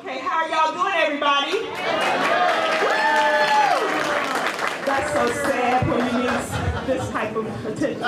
Okay, how are y'all doing, everybody? That's so sad when you need this type of attention.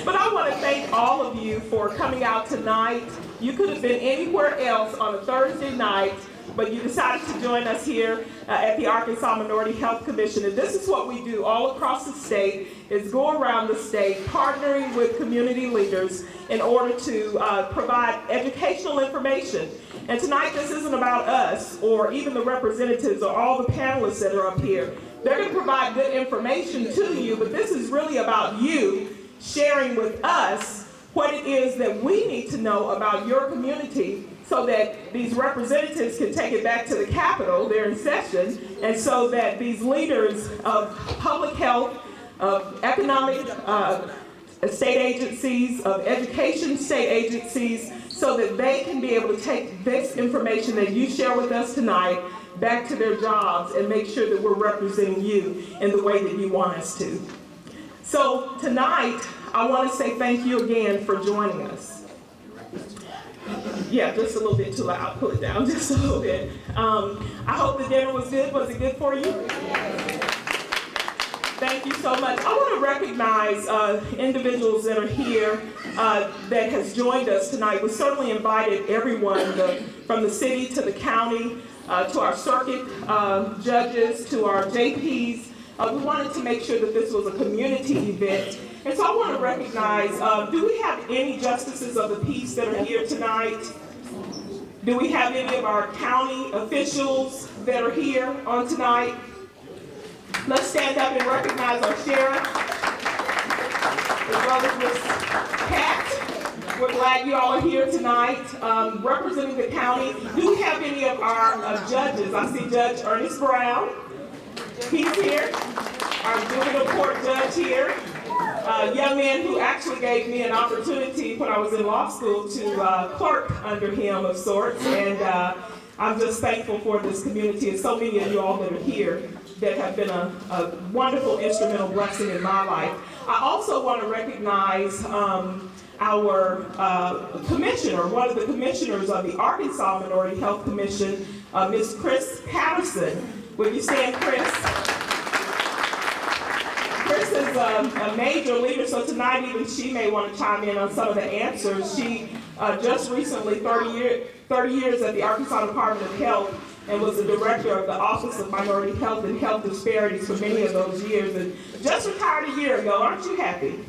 But I want to thank all of you for coming out tonight. You could have been anywhere else on a Thursday night, but you decided to join us here at the Arkansas Minority Health Commission. And this is what we do all across the state, is go around the state partnering with community leaders in order to provide educational information. And tonight this isn't about us or even the representatives or all the panelists that are up here. They're going to provide good information to you, but this is really about you sharing with us what it is that we need to know about your community so that these representatives can take it back to the Capitol, they're in session, and so that these leaders of public health, of economic state agencies, of education state agencies, so that they can be able to take this information that you share with us tonight back to their jobs and make sure that we're representing you in the way that you want us to. So tonight, I want to say thank you again for joining us. Yeah, just a little bit too loud. Pull it down just a little bit. I hope the dinner was good. Was it good for you? Thank you so much. I want to recognize individuals that are here that has joined us tonight. We certainly invited everyone from the city to the county, to our circuit judges, to our JPs. We wanted to make sure that this was a community event. And so I want to recognize, do we have any justices of the peace that are here tonight? Do we have any of our county officials that are here on tonight? Let's stand up and recognize our sheriff, as well as Ms. Kat. We're glad you all are here tonight, representing the county. Do we have any of our judges? I see Judge Ernest Brown. He's here. Our juvenile court judge here. A young man who actually gave me an opportunity when I was in law school to clerk under him of sorts. And I'm just thankful for this community and so many of you all that are here that have been a wonderful instrumental blessing in my life. I also want to recognize our commissioner, one of the commissioners of the Arkansas Minority Health Commission, Ms. Chris Patterson. Would you stand, Chris? Chris is a major leader, so tonight even she may want to chime in on some of the answers. She just recently, 30 years at the Arkansas Department of Health, and was the director of the Office of Minority Health and Health Disparities for many of those years, and just retired a year ago. Aren't you happy?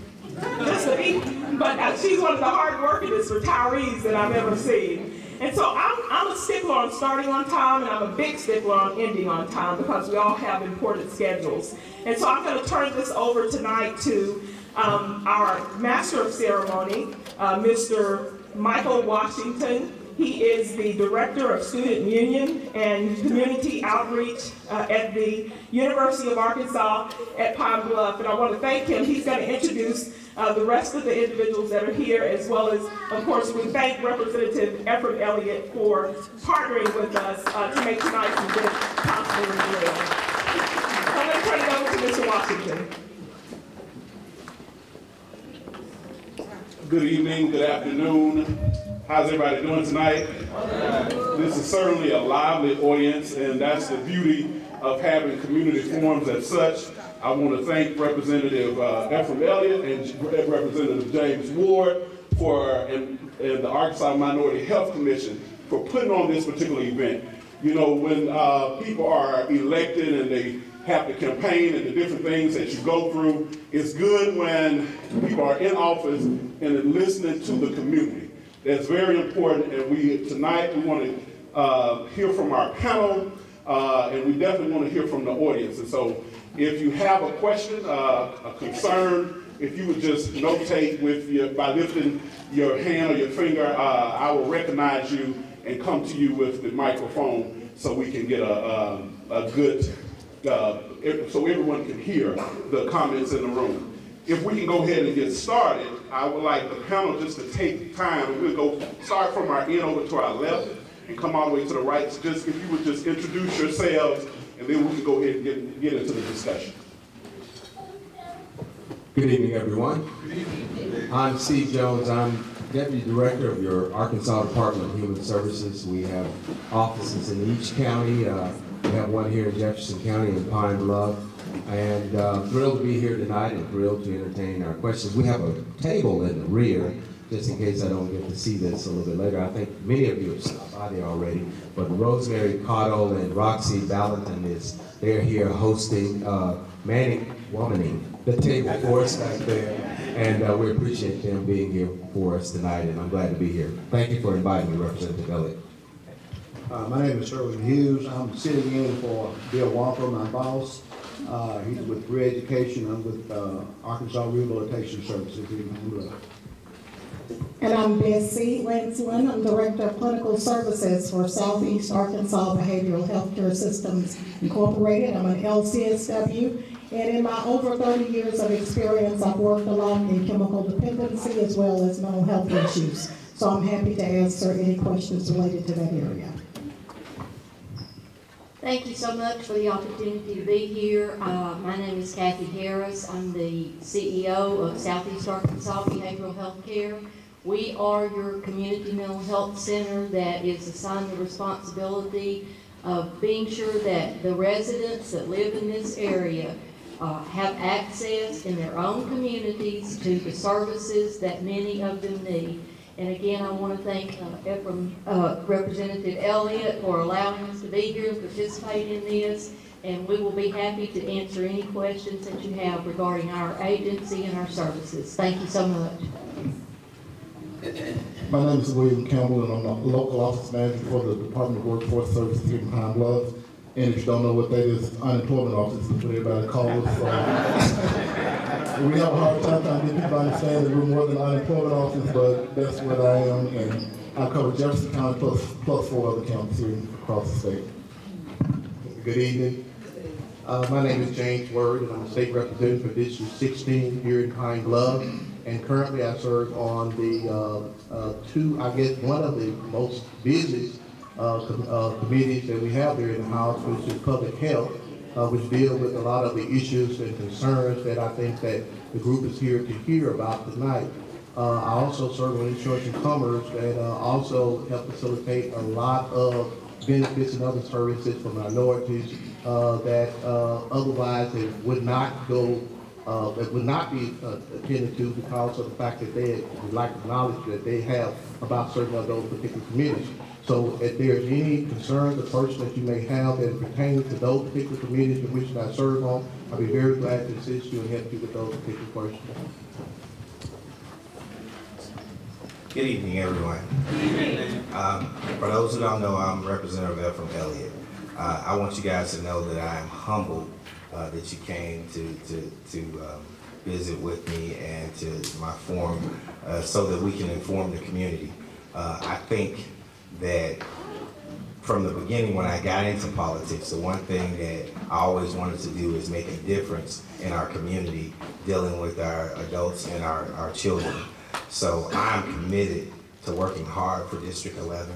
Just to be, but she's one of the hard-workingest retirees that I've ever seen. And so I'm a stickler on starting on time, and I'm a big stickler on ending on time because we all have important schedules. And so I'm going to turn this over tonight to our Master of Ceremony, Mr. Michael Washington. He is the Director of Student Union and Community Outreach at the University of Arkansas at Pine Bluff. And I want to thank him. He's going to introduce the rest of the individuals that are here, as well as, of course, we thank Representative A.f4v Elliott for partnering with us to make tonight's event possible as well. So I'm going to turn it over to Mr. Washington. Good evening, good afternoon. How's everybody doing tonight? This is certainly a lively audience, and that's the beauty of having community forums as such. I want to thank Representative A.f4v Elliott and Representative James Ward and the Arkansas Minority Health Commission for putting on this particular event. You know, when people are elected and they have to campaign and the different things that you go through, it's good when people are in office and listening to the community. That's very important, and tonight we want to hear from our panel, and we definitely want to hear from the audience. And so if you have a question, a concern, if you would just notate by lifting your hand or your finger, I will recognize you and come to you with the microphone so we can get a good, so everyone can hear the comments in the room. If we can go ahead and get started, I would like the panel just to take time, and we'll go start from our end over to our left and come all the way to the right. So just if you would just introduce yourselves, and then we can go ahead and get into the discussion. Good evening, everyone. I'm Steve Jones. I'm Deputy Director of your Arkansas Department of Human Services. We have offices in each county. We have one here in Jefferson County in Pine Bluff. And thrilled to be here tonight and thrilled to entertain our questions. We have a table in the rear, just in case I don't get to see this a little bit later. I think many of you have stopped by there already, but Rosemary Cottle and Roxy Valentin they're here hosting, womaning the table for us back there. And we appreciate them being here for us tonight, and I'm glad to be here. Thank you for inviting me, Representative Elliott. My name is Sherwin Hughes. I'm sitting in for Bill Walker, my boss. He's with Free Education. I'm with Arkansas Rehabilitation Services in Pine Bluff. And I'm Bessie Lancelin. I'm Director of Clinical Services for Southeast Arkansas Behavioral Healthcare Systems Incorporated. I'm an LCSW. And in my over 30 years of experience, I've worked a lot in chemical dependency as well as mental health issues. So I'm happy to answer any questions related to that area. Thank you so much for the opportunity to be here. My name is Kathy Harris. I'm the CEO of Southeast Arkansas Behavioral Health Care. We are your community mental health center that is assigned the responsibility of being sure that the residents that live in this area have access in their own communities to the services that many of them need. And again, I want to thank Representative Elliott for allowing us to be here and participate in this. And we will be happy to answer any questions that you have regarding our agency and our services. Thank you so much. My name is William Campbell, and I'm the local office manager for the Department of Workforce Services here in Pine Bluff. And if you don't know what that is, unemployment office is what everybody calls us. We have a hard time trying to get people to understand that we're more than an unemployment office, but that's what I am. And I cover Jefferson County plus 4 other counties here across the state. Good evening. My name is James Word, and I'm a state representative for District 16 here in Pine Bluff. And currently I serve on the one of the most busiest committees that we have here in the House, which is public health, which deal with a lot of the issues and concerns that I think that the group is here to hear about tonight. I also serve on Insurance and Commerce and also help facilitate a lot of benefits and other services for minorities that otherwise it would not go. It would not be attended to because of the fact that they lack the knowledge that they have about certain of those particular communities. So if there's any concerns or questions that you may have that pertain to those particular communities in which I serve on, I'll be very glad to assist you and help you with those particular questions. Good evening, everyone. For those who don't know, I'm Representative A.f4v Elliott. I want you guys to know that I am humbled that you came to visit with me and to my forum so that we can inform the community. I think that from the beginning when I got into politics, the one thing that I always wanted to do is make a difference in our community dealing with our adults and our children. So I'm committed to working hard for District 11.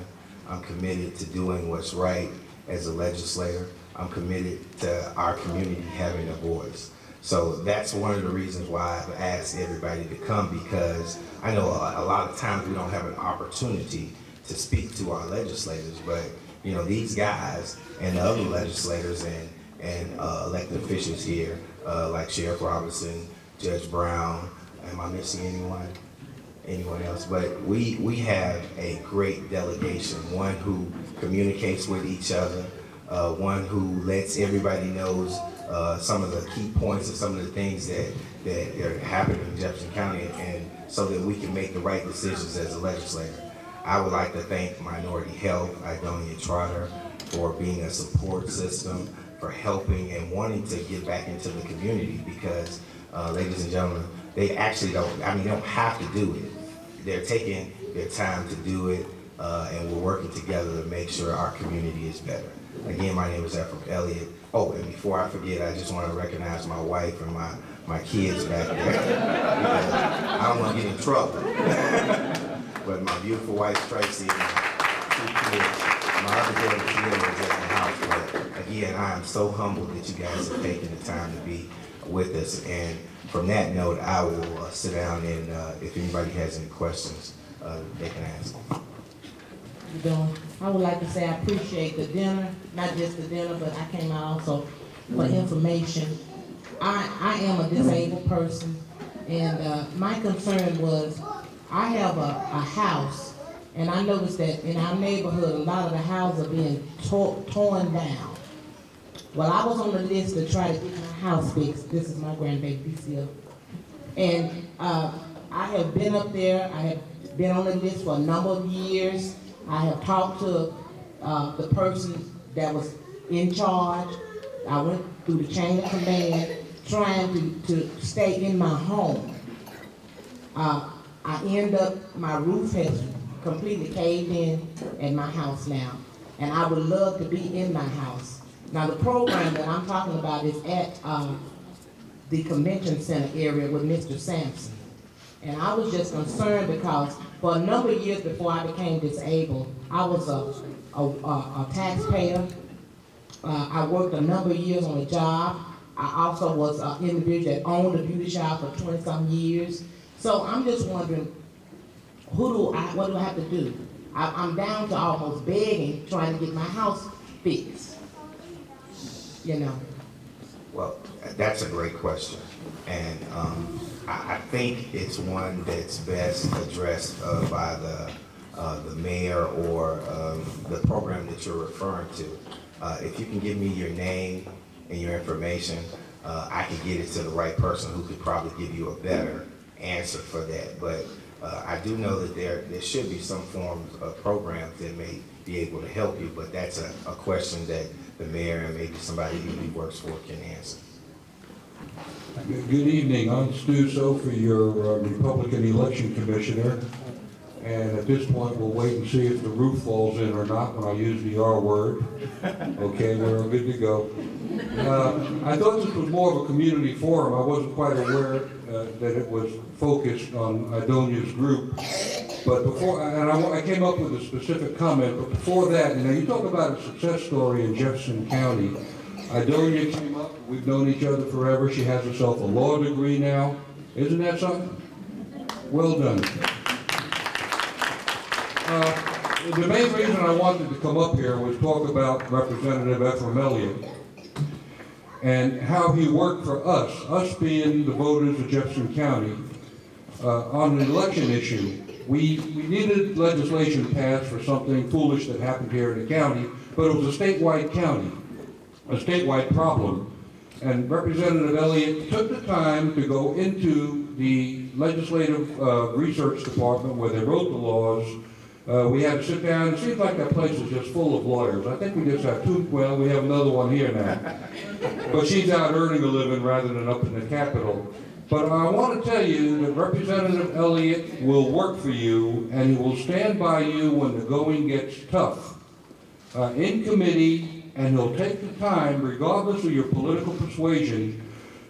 I'm committed to doing what's right as a legislator. I'm committed to our community having a voice. So that's one of the reasons why I've asked everybody to come, because I know a lot of times we don't have an opportunity to speak to our legislators, but you know, these guys and the other legislators and elected officials here, like Sheriff Robinson, Judge Brown, am I missing anyone? Anyone else? But we have a great delegation, one who communicates with each other, one who lets everybody knows some of the key points and some of the things that are happening in Jefferson County, and so that we can make the right decisions as a legislator. I would like to thank Minority Health, Idonia Trotter, for being a support system, for helping and wanting to get back into the community, because ladies and gentlemen, they actually don't, they don't have to do it. They're taking their time to do it, and we're working together to make sure our community is better. Again, my name is A.f4v Elliott. Oh, and before I forget, I just want to recognize my wife and my kids back there, because I don't want to get in trouble. But my beautiful wife, Tracy, and my 2 kids, my other daughter, Sheila, is at the house. But again, I am so humbled that you guys have taken the time to be with us. And from that note, I will sit down and if anybody has any questions, they can answer. I would like to say I appreciate the dinner, not just the dinner, but I came out also for information. I am a disabled person, and my concern was I have a house, and I noticed that in our neighborhood, a lot of the houses are being torn down. Well, I was on the list to try to get my house fixed. This is my grandbaby, DCL. And I have been up there. I have been on the list for a number of years. I have talked to the person that was in charge. I went through the chain of command trying to stay in my home. I end up, my roof has completely caved in at my house now. And I would love to be in my house. Now the program that I'm talking about is at the convention center area with Mr. Sampson. And I was just concerned because for a number of years before I became disabled, I was a taxpayer. I worked a number of years on a job. I also was an individual that owned a beauty shop for 20-some years. So I'm just wondering, what do I have to do? I'm down to almost begging, trying to get my house fixed. You know. Well, that's a great question. And I think it's one that's best addressed by the mayor or the program that you're referring to. If you can give me your name and your information, I can get it to the right person who could probably give you a better answer for that. But I do know that there should be some forms of programs that may be able to help you, but that's a question that the mayor and maybe somebody who he works for can answer. Good evening. I'm Stu Sofer, your Republican election commissioner. And at this point, we'll wait and see if the roof falls in or not when I use the R word. Okay, we're good to go. I thought this was more of a community forum. I wasn't quite aware that it was focused on Idonia's group. But before, and I came up with a specific comment, but before that, you talk about a success story in Jefferson County. Idonia came up, we've known each other forever. She has herself a law degree now. Isn't that something? Well done. The main reason I wanted to come up here was talk about Representative A.f4v Elliott and how he worked for us being the voters of Jefferson County, on an election issue. We needed legislation passed for something foolish that happened here in the county, but it was a statewide county, a statewide problem. And Representative Elliott took the time to go into the legislative research department where they wrote the laws. We had to sit down. It seems like that place is just full of lawyers. I think we just have two. Well, we have another one here now. But she's out earning a living rather than up in the Capitol. But I want to tell you that Representative Elliott will work for you, and he will stand by you when the going gets tough in committee, and he'll take the time, regardless of your political persuasion.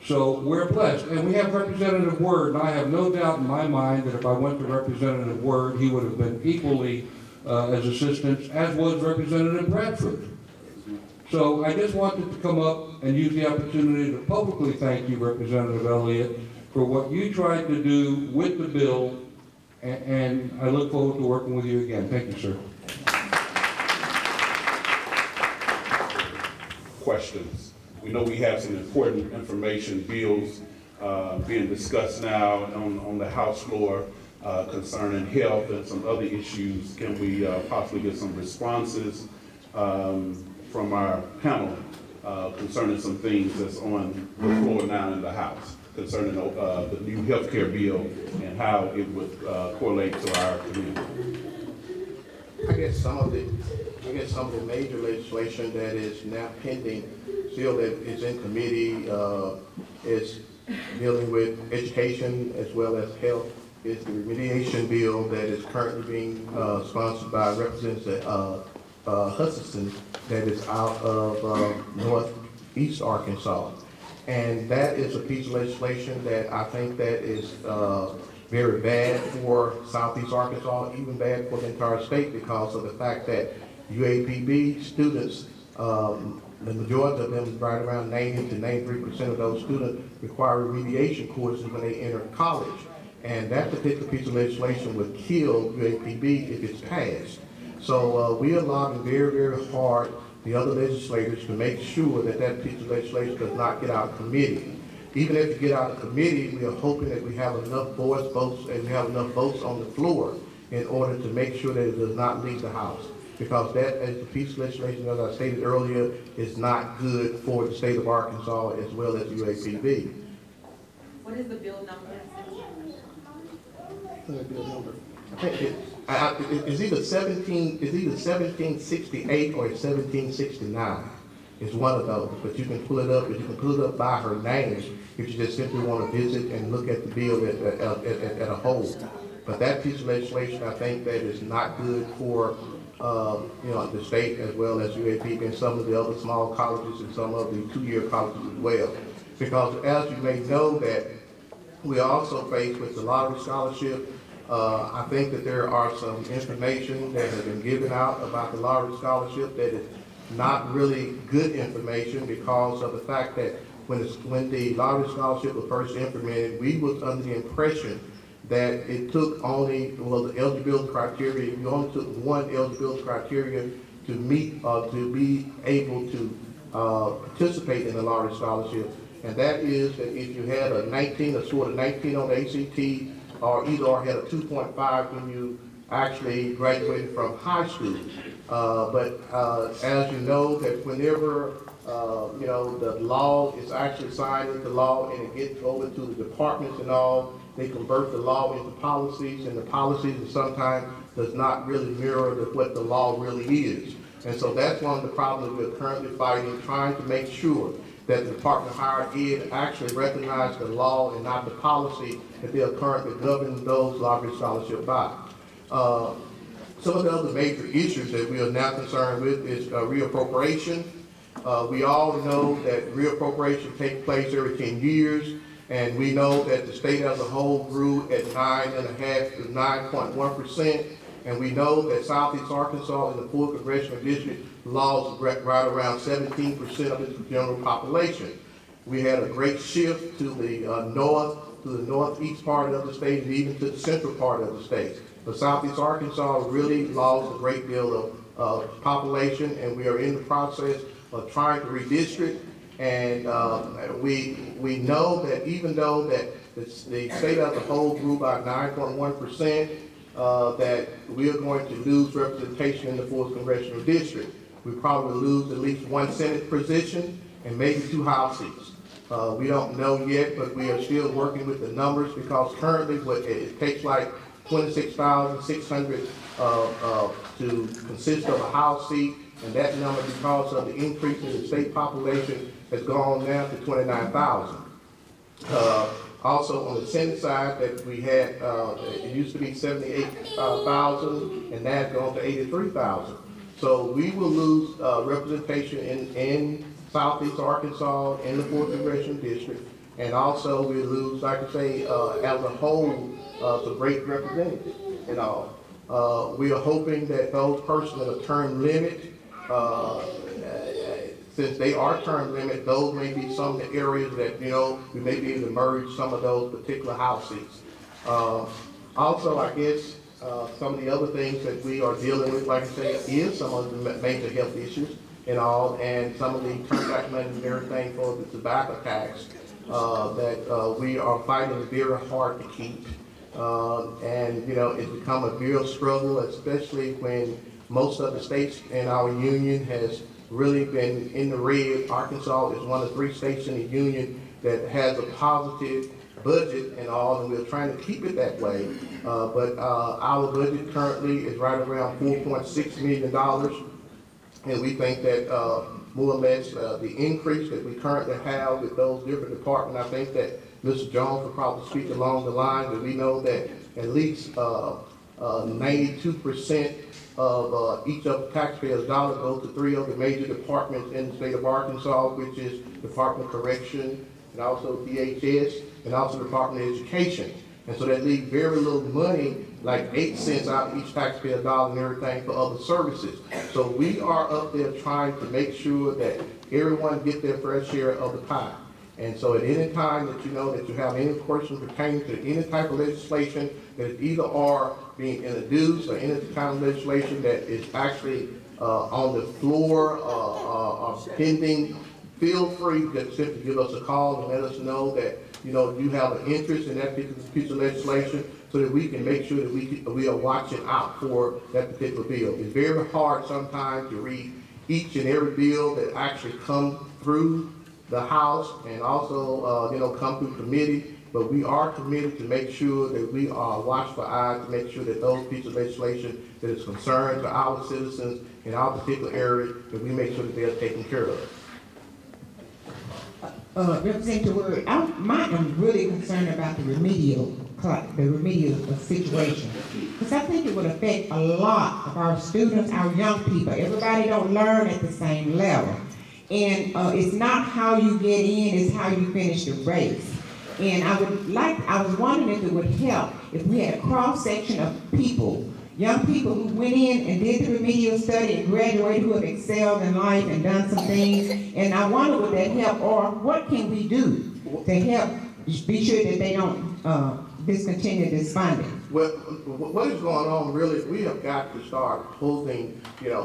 So we're blessed. And we have Representative Word, and I have no doubt in my mind that if I went to Representative Word, he would have been equally as assistants, as was Representative Bradford. So I just wanted to come up and use the opportunity to publicly thank you, Representative Elliott, for what you tried to do with the bill, and I look forward to working with you again. Thank you, sir. Questions? We know we have some important information bills being discussed now on the House floor concerning health and some other issues. Can we possibly get some responses from our panel concerning some things that's on the floor now in the House concerning the new health care bill and how it would correlate to our community? I guess some of the major legislation that is now pending, still that is in committee, is dealing with education as well as health, is the remediation bill that is currently being sponsored by Representative Hutchinson, that is out of northeast Arkansas. And that is a piece of legislation that I think that is very bad for southeast Arkansas, even bad for the entire state because of the fact that UAPB students, the majority of them, right around 90 to 93% of those students require remediation courses when they enter college. And that particular piece of legislation would kill UAPB if it's passed. So we are lobbying very, very hard the other legislators to make sure that that piece of legislation does not get out of committee. Even if it get out of committee, we are hoping that we have enough votes and we have enough votes on the floor in order to make sure that it does not leave the House. Because that, as the piece of legislation, as I stated earlier, is not good for the state of Arkansas as well as UAPB. What is the bill number? I think it's either 1768 or it's 1769. It's one of those, but you can pull it up, but you can pull it up by her name if you just simply want to visit and look at the bill at a whole. But that piece of legislation, I think that is not good for the state as well as UAPB and some of the other small colleges and some of the two-year colleges as well. Because as you may know that we are also faced with the lottery scholarship. I think that there are some information that has been given out about the lottery scholarship that is not really good information because of the fact that when the lottery scholarship was first implemented, we was under the impression that it took only, well, the eligibility criteria, you only took one eligibility criteria to meet, to be able to participate in the lottery scholarship. And that is that if you had a 19, a score of 19 on the ACT, or either had a 2.5 when you actually graduated from high school. But as you know, that whenever the law is actually signed into law and it gets over to the departments and all, they convert the law into policies, and the policies sometimes does not really mirror what the law really is. And so that's one of the problems we're currently fighting, trying to make sure that the Department of Higher Ed actually recognize the law and not the policy that they are currently governing those lottery scholarships by. Some of the other major issues that we are now concerned with is reappropriation. We all know that reappropriation takes place every 10 years, and we know that the state as a whole grew at 9.5 to 9.1%. And we know that Southeast Arkansas in the 4th Congressional District lost right around 17% of its general population. We had a great shift to the northeast part of the state and even to the central part of the state. But Southeast Arkansas really lost a great deal of population, and we are in the process of trying to redistrict. And we know that even though that the state as a whole grew by 9.1%, that we are going to lose representation in the 4th Congressional District. We probably lose at least 1 Senate position and maybe 2 House seats. We don't know yet, but we are still working with the numbers because currently it takes like 26,600 to consist of a House seat, and that number, because of the increase in the state population, has gone down to 29,000. Also on the Senate side, that we had, it used to be 78,000, and now it's gone to 83,000. So we will lose representation in Southeast Arkansas in the 4th Congressional District, and also we lose, like I say, as a whole, some great representatives and all. We are hoping that those persons that are term limit, since they are term limit, those may be some of the areas that, we may be able to merge some of those particular House seats. Also, I guess, some of the other things that we are dealing with, like I say, is some of the major health issues and all, and some of the turn-back money and everything for the tobacco tax that we are fighting very hard to keep. And, it's become a real struggle, especially when most of the states in our union has really been in the red. Arkansas is one of 3 states in the union that has a positive budget and all, and we're trying to keep it that way. But our budget currently is right around $4.6 million, and we think that more or less the increase that we currently have with those different departments, I think that Mr. Jones will probably speak along the line, but we know that at least 92% of each of the taxpayers' dollars goes to 3 of the major departments in the state of Arkansas, which is Department of Correction, and also DHS, and also Department of Education. And so that leaves very little money, like 8 cents out of each taxpayer dollar and everything for other services. So we are up there trying to make sure that everyone gets their fair share of the pie. And so at any time that you know that you have any question pertaining to any type of legislation that either are being introduced or any kind of legislation that is actually on the floor or pending, feel free to simply give us a call and let us know that you have an interest in that piece of legislation, so that we can make sure that we are watching out for that particular bill. It's very hard sometimes to read each and every bill that actually comes through the House and also come through committee, but we are committed to make sure that we are watchful eyes to make sure that those pieces of legislation that is concerned to our citizens in our particular area, that we make sure that they are taken care of. Representative Word, I'm really concerned about the remedial situation, because I think it would affect a lot of our students, our young people. Everybody don't learn at the same level, and it's not how you get in, it's how you finish the race. And I was wondering if it would help if we had a cross section of people, young people who went in and did the remedial study and graduated, who have excelled in life and done some things. And I wonder, would that help, or what can we do to help be sure that they don't discontinue this funding? Well, what is going on really, we have got to start holding,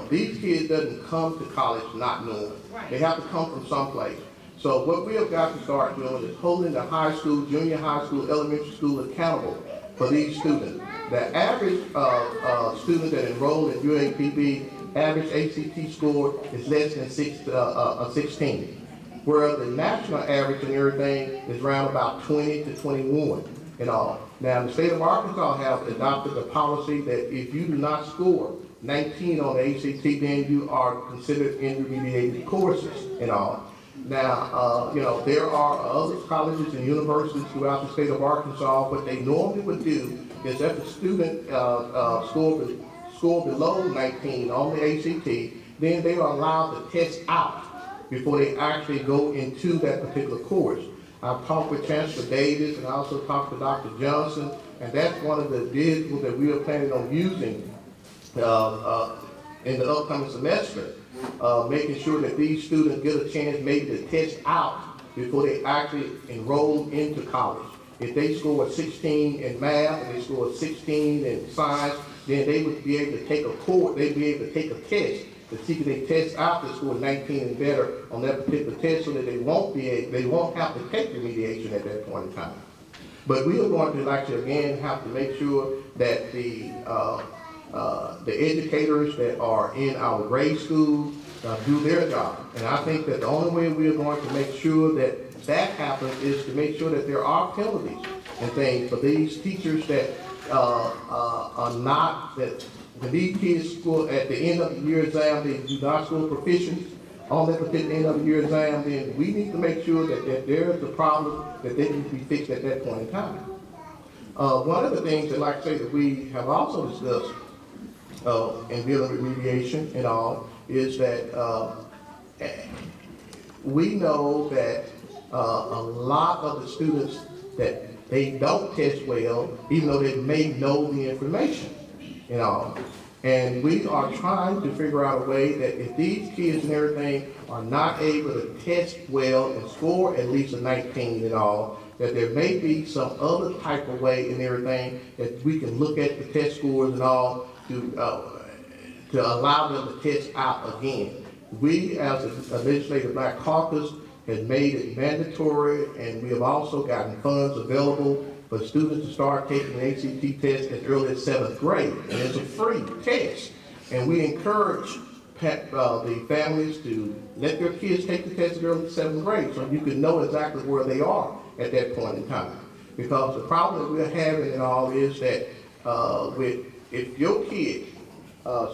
these kids doesn't come to college not knowing. Right. They have to come from someplace. So what we have got to start doing is holding the high school, junior high school, elementary school accountable for these students. The average student that enrolled in UAPB, average ACT score is less than 16, whereas the national average and everything is around about 20 to 21 and all. Now, the state of Arkansas has adopted a policy that if you do not score 19 on the ACT, then you are considered intermediate courses and all. Now, there are other colleges and universities throughout the state of Arkansas. What they normally would do is if a student score below 19 on the ACT, then they are allowed to test out before they actually go into that particular course. I've talked with Chancellor Davis and I also talked to Dr. Johnson, and that's one of the vehicles that we are planning on using in the upcoming semester. Making sure that these students get a chance maybe to test out before they actually enroll into college. If they score a 16 in math and they score a 16 in science, then they would be able to take a course, they'd be able to take a test to see if they test out to score 19 and better on that particular test, so that they won't have to take remediation at that point in time. But we are going to actually again have to make sure that the educators that are in our grade schools do their job. And I think that the only way we are going to make sure that that happens is to make sure that there are penalties and things for these teachers that are not, that when these kids score at the end of the year exam, they do not score proficient on that particular end of the year exam, then we need to make sure that there is a problem that they need to be fixed at that point in time. One of the things that, like I say, that we have also discussed in dealing with remediation and all, is that we know that a lot of the students that they don't test well, even though they may know the information and all. And we are trying to figure out a way that if these kids and everything are not able to test well and score at least a 19 and all, that there may be some other type of way and everything that we can look at the test scores and all to allow them to test out again. We, as a legislative Black Caucus, has made it mandatory, and we have also gotten funds available for students to start taking the ACT test as early as 7th grade. And it's a free test. And we encourage the families to let their kids take the test as early as 7th grade, so you can know exactly where they are at that point in time. Because the problem that we're having and all is that if your kid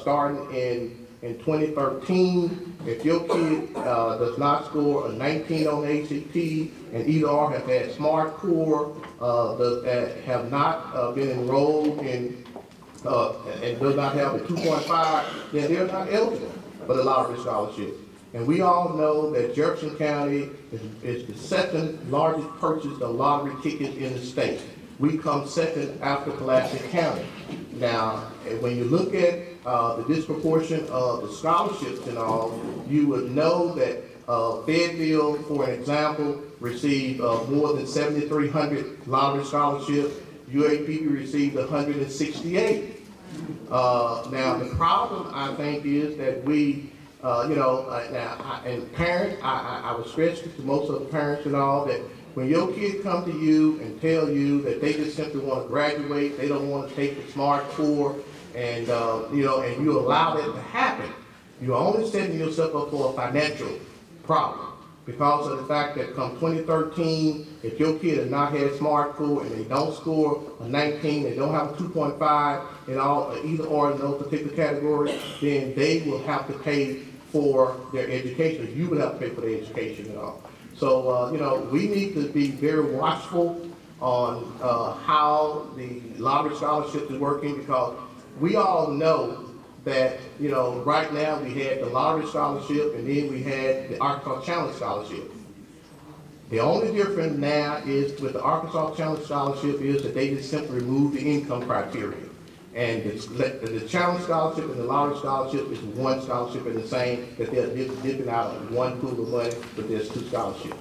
starting in 2013, if your kid does not score a 19 on the ACT and either or have had SMART core, have not been enrolled in and does not have a 2.5, then they're not eligible for the lottery scholarship. And we all know that Jefferson County is the second largest purchase of lottery tickets in the state. We come second after Pulaski County. Now, when you look at the disproportion of the scholarships and all, you would know that Fayetteville, for an example, received more than 7,300 lottery scholarships. UAPB received 168. Now, the problem, I think, is that we, and parents, I would stress to most of the parents and all that when your kids come to you and tell you that they just simply want to graduate, they don't want to take the SMART core, and and you allow that to happen, you're only setting yourself up for a financial problem because of the fact that come 2013, if your kid has not had SMART core and they don't score a 19, they don't have a 2.5 in all, either or in those particular categories, then they will have to pay for their education. You would have to pay for their education and all. So, we need to be very watchful on how the lottery scholarship is working because we all know that, right now we had the lottery scholarship and then we had the Arkansas Challenge Scholarship. The only difference now is with the Arkansas Challenge Scholarship is that they just simply removed the income criteria. And the Challenge Scholarship and the Lottery Scholarship is one scholarship and the same, that they're dipping out of one pool of money, but there's two scholarships.